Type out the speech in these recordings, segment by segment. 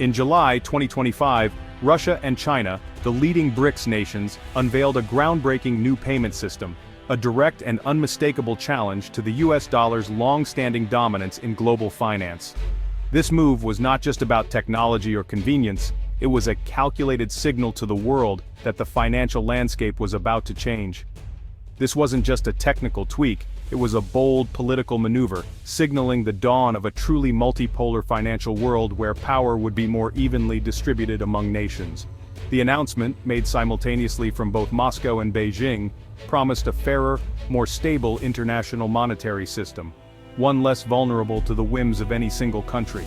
In July 2025, Russia and China, the leading Brics nations, unveiled a groundbreaking new payment system, a direct and unmistakable challenge to the US dollar's long-standing dominance in global finance. This move was not just about technology or convenience, it was a calculated signal to the world that the financial landscape was about to change. This wasn't just a technical tweak, it was a bold political maneuver, signaling the dawn of a truly multipolar financial world where power would be more evenly distributed among nations. The announcement, made simultaneously from both Moscow and Beijing, promised a fairer, more stable international monetary system, one less vulnerable to the whims of any single country.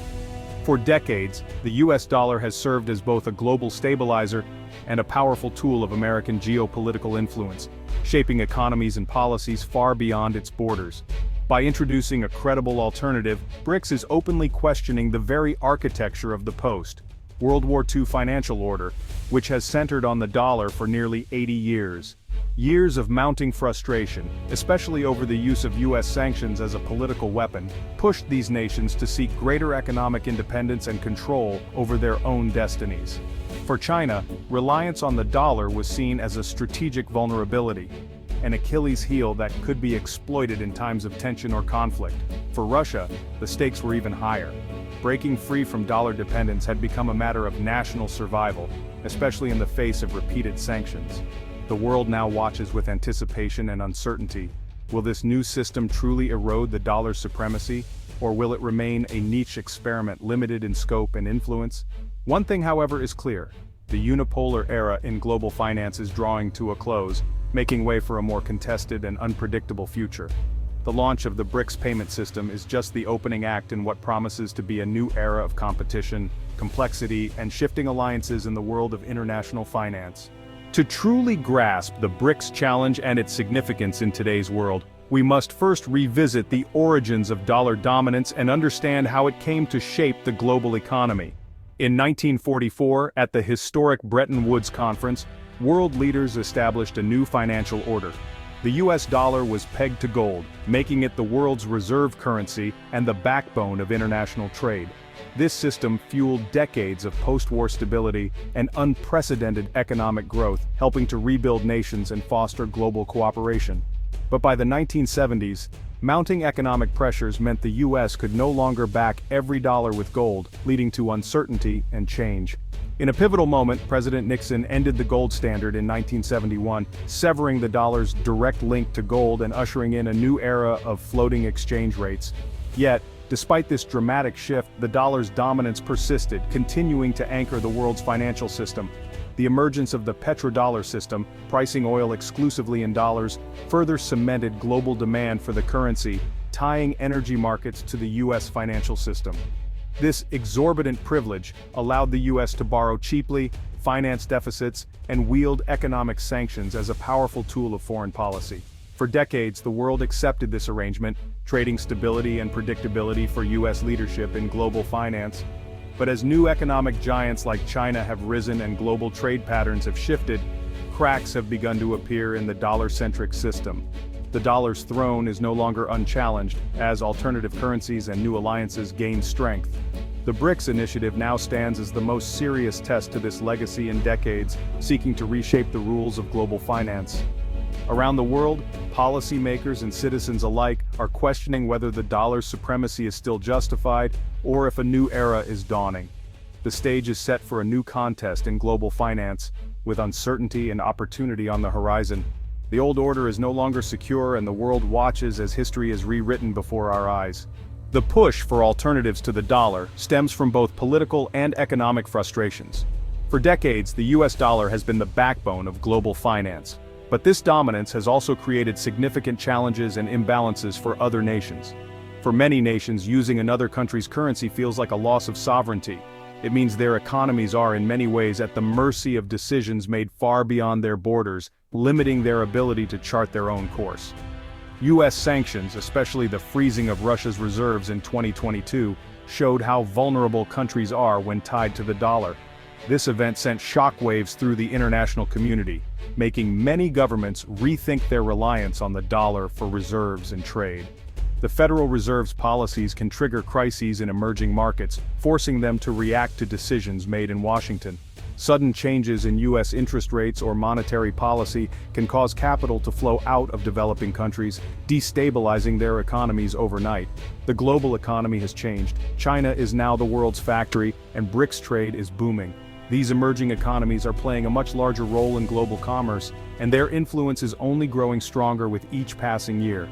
For decades, the US dollar has served as both a global stabilizer and a powerful tool of American geopolitical influence, shaping economies and policies far beyond its borders. By introducing a credible alternative, Brics is openly questioning the very architecture of the post-World War II financial order, which has centered on the dollar for nearly 80 years. Years of mounting frustration, especially over the use of US sanctions as a political weapon, pushed these nations to seek greater economic independence and control over their own destinies. For China, reliance on the dollar was seen as a strategic vulnerability, an Achilles heel that could be exploited in times of tension or conflict. For Russia, the stakes were even higher. Breaking free from dollar dependence had become a matter of national survival, especially in the face of repeated sanctions. The world now watches with anticipation and uncertainty. Will this new system truly erode the dollar's supremacy, or will it remain a niche experiment limited in scope and influence? One thing, however, is clear. The unipolar era in global finance is drawing to a close, making way for a more contested and unpredictable future. The launch of the Brics payment system is just the opening act in what promises to be a new era of competition, complexity, and shifting alliances in the world of international finance. To truly grasp the Brics challenge and its significance in today's world, we must first revisit the origins of dollar dominance and understand how it came to shape the global economy. In 1944, at the historic Bretton Woods Conference, world leaders established a new financial order. The US dollar was pegged to gold, making it the world's reserve currency and the backbone of international trade. This system fueled decades of post-war stability and unprecedented economic growth, helping to rebuild nations and foster global cooperation. But by the 1970s, mounting economic pressures meant the US could no longer back every dollar with gold, leading to uncertainty and change. In a pivotal moment, President Nixon ended the gold standard in 1971, severing the dollar's direct link to gold and ushering in a new era of floating exchange rates. Yet, despite this dramatic shift, the dollar's dominance persisted, continuing to anchor the world's financial system. The emergence of the petrodollar system, pricing oil exclusively in dollars, further cemented global demand for the currency, tying energy markets to the US financial system. This exorbitant privilege allowed the US to borrow cheaply, finance deficits, and wield economic sanctions as a powerful tool of foreign policy. For decades, the world accepted this arrangement, trading stability and predictability for US leadership in global finance. But as new economic giants like China have risen and global trade patterns have shifted, cracks have begun to appear in the dollar-centric system. The dollar's throne is no longer unchallenged, as alternative currencies and new alliances gain strength. The Brics initiative now stands as the most serious test to this legacy in decades, seeking to reshape the rules of global finance. Around the world, policymakers and citizens alike are questioning whether the dollar's supremacy is still justified, or if a new era is dawning. The stage is set for a new contest in global finance, with uncertainty and opportunity on the horizon. The old order is no longer secure, and the world watches as history is rewritten before our eyes. The push for alternatives to the dollar stems from both political and economic frustrations. For decades, the US dollar has been the backbone of global finance. But this dominance has also created significant challenges and imbalances for other nations. For many nations, using another country's currency feels like a loss of sovereignty. It means their economies are in many ways at the mercy of decisions made far beyond their borders, limiting their ability to chart their own course. US sanctions, especially the freezing of Russia's reserves in 2022, showed how vulnerable countries are when tied to the dollar. This event sent shockwaves through the international community, making many governments rethink their reliance on the dollar for reserves and trade. The Federal Reserve's policies can trigger crises in emerging markets, forcing them to react to decisions made in Washington. Sudden changes in U.S. interest rates or monetary policy can cause capital to flow out of developing countries, destabilizing their economies overnight. The global economy has changed. China is now the world's factory, and Brics trade is booming. These emerging economies are playing a much larger role in global commerce, and their influence is only growing stronger with each passing year.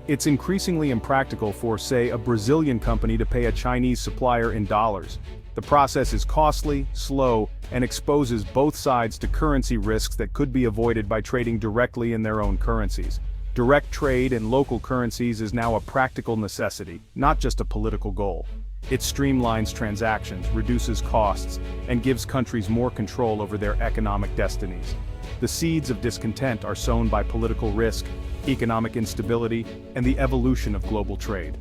It's increasingly impractical for, say, a Brazilian company to pay a Chinese supplier in dollars. The process is costly, slow, and exposes both sides to currency risks that could be avoided by trading directly in their own currencies. Direct trade in local currencies is now a practical necessity, not just a political goal. It streamlines transactions, reduces costs, and gives countries more control over their economic destinies. The seeds of discontent are sown by political risk, economic instability, and the evolution of global trade.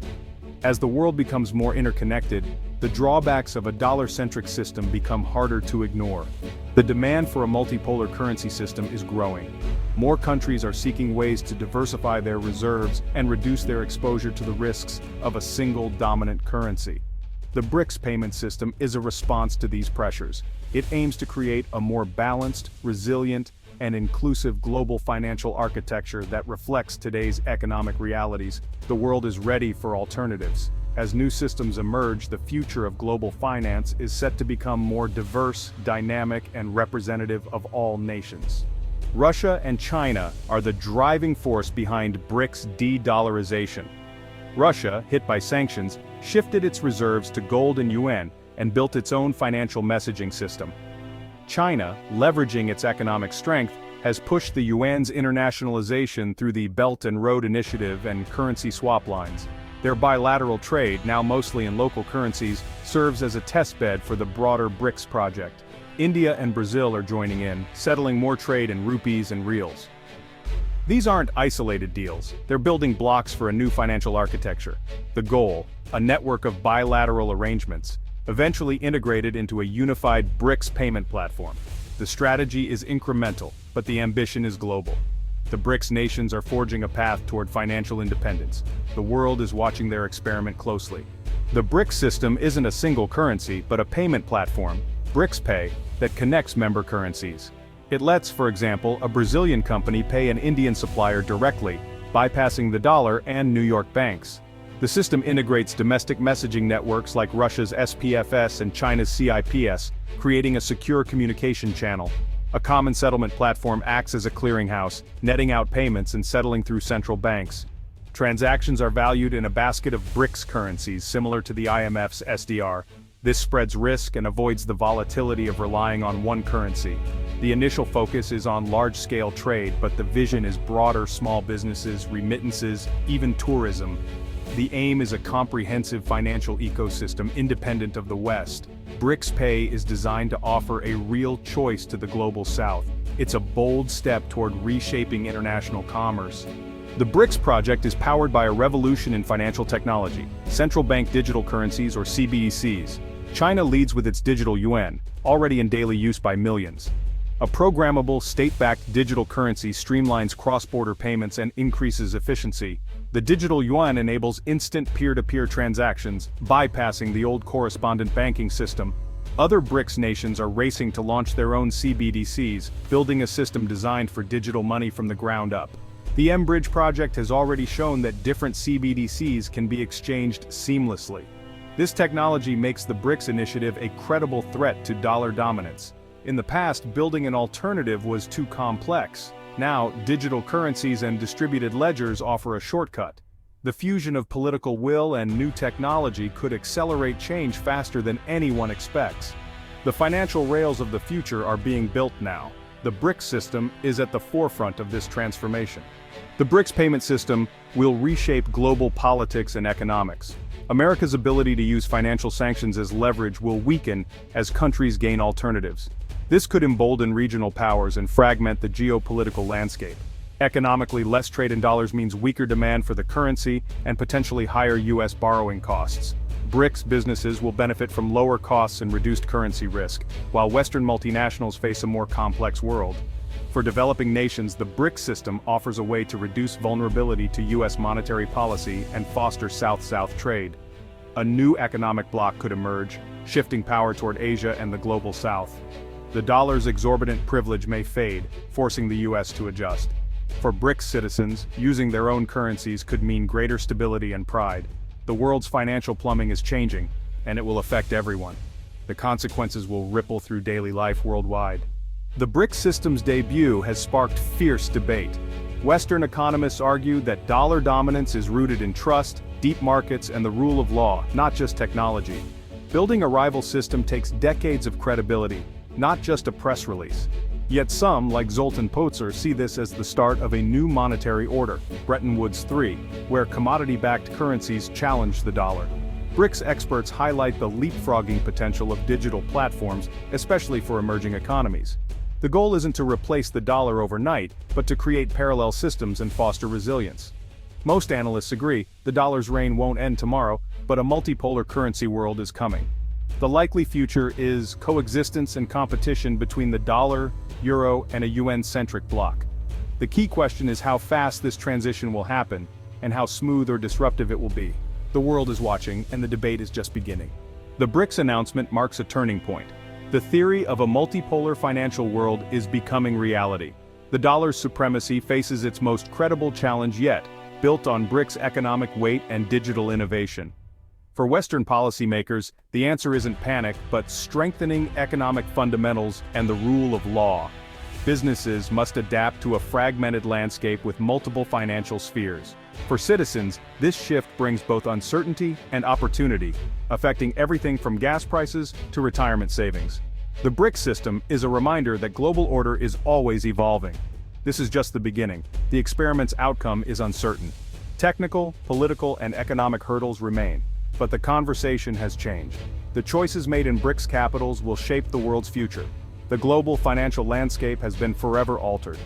As the world becomes more interconnected, the drawbacks of a dollar-centric system become harder to ignore. The demand for a multipolar currency system is growing. More countries are seeking ways to diversify their reserves and reduce their exposure to the risks of a single dominant currency. The Brics payment system is a response to these pressures. It aims to create a more balanced, resilient, and inclusive global financial architecture that reflects today's economic realities. The world is ready for alternatives. As new systems emerge, the future of global finance is set to become more diverse, dynamic, and representative of all nations. Russia and China are the driving force behind Brics de-dollarization. Russia, hit by sanctions, shifted its reserves to gold and yuan and built its own financial messaging system. China, leveraging its economic strength, has pushed the yuan's internationalization through the Belt and Road Initiative and currency swap lines. Their bilateral trade, now mostly in local currencies, serves as a testbed for the broader Brics Project. India and Brazil are joining in, settling more trade in rupees and reals. These aren't isolated deals, they're building blocks for a new financial architecture. The goal, a network of bilateral arrangements, eventually integrated into a unified Brics payment platform. The strategy is incremental, but the ambition is global. The Brics nations are forging a path toward financial independence. The world is watching their experiment closely. The Brics system isn't a single currency, but a payment platform, BricsPay, that connects member currencies. It lets, for example, a Brazilian company pay an Indian supplier directly, bypassing the dollar and New York banks. The system integrates domestic messaging networks like Russia's SPFS and China's CIPS, creating a secure communication channel. A common settlement platform acts as a clearinghouse, netting out payments and settling through central banks. Transactions are valued in a basket of Brics currencies similar to the IMF's SDR. This spreads risk and avoids the volatility of relying on one currency. The initial focus is on large-scale trade, but the vision is broader: small businesses, remittances, even tourism. The aim is a comprehensive financial ecosystem independent of the West. BricsPay is designed to offer a real choice to the global South. It's a bold step toward reshaping international commerce. The Brics Project is powered by a revolution in financial technology, central bank digital currencies or CBDCs. China leads with its digital yuan, already in daily use by millions. A programmable, state-backed digital currency streamlines cross-border payments and increases efficiency. The digital yuan enables instant peer-to-peer transactions, bypassing the old correspondent banking system. Other Brics nations are racing to launch their own CBDCs, building a system designed for digital money from the ground up. The Brics Project has already shown that different CBDCs can be exchanged seamlessly. This technology makes the Brics initiative a credible threat to dollar dominance. In the past, building an alternative was too complex. Now, digital currencies and distributed ledgers offer a shortcut. The fusion of political will and new technology could accelerate change faster than anyone expects. The financial rails of the future are being built now. The Brics system is at the forefront of this transformation. The Brics payment system will reshape global politics and economics. America's ability to use financial sanctions as leverage will weaken as countries gain alternatives. This could embolden regional powers and fragment the geopolitical landscape. Economically, less trade in dollars means weaker demand for the currency and potentially higher U.S. borrowing costs. Brics businesses will benefit from lower costs and reduced currency risk, while Western multinationals face a more complex world. For developing nations, the Brics system offers a way to reduce vulnerability to U.S. monetary policy and foster South-South trade. A new economic bloc could emerge, shifting power toward Asia and the global South. The dollar's exorbitant privilege may fade, forcing the U.S. to adjust. For Brics citizens, using their own currencies could mean greater stability and pride. The world's financial plumbing is changing, and it will affect everyone. The consequences will ripple through daily life worldwide. The Brics system's debut has sparked fierce debate. Western economists argue that dollar dominance is rooted in trust, deep markets, and the rule of law, not just technology. Building a rival system takes decades of credibility, not just a press release. Yet some, like Zoltan Pozsar, see this as the start of a new monetary order, Bretton Woods III, where commodity-backed currencies challenge the dollar. Brics experts highlight the leapfrogging potential of digital platforms, especially for emerging economies. The goal isn't to replace the dollar overnight, but to create parallel systems and foster resilience. Most analysts agree the dollar's reign won't end tomorrow, but a multipolar currency world is coming. The likely future is coexistence and competition between the dollar, euro, and a UN-centric bloc. The key question is how fast this transition will happen, and how smooth or disruptive it will be. The world is watching, and the debate is just beginning. The Brics announcement marks a turning point. The theory of a multipolar financial world is becoming reality. The dollar's supremacy faces its most credible challenge yet, built on Brics' economic weight and digital innovation. For Western policymakers, the answer isn't panic, but strengthening economic fundamentals and the rule of law. Businesses must adapt to a fragmented landscape with multiple financial spheres. For citizens, this shift brings both uncertainty and opportunity, affecting everything from gas prices to retirement savings. The Brics system is a reminder that global order is always evolving. This is just the beginning. The experiment's outcome is uncertain. Technical, political, and economic hurdles remain, but the conversation has changed. The choices made in Brics capitals will shape the world's future. The global financial landscape has been forever altered.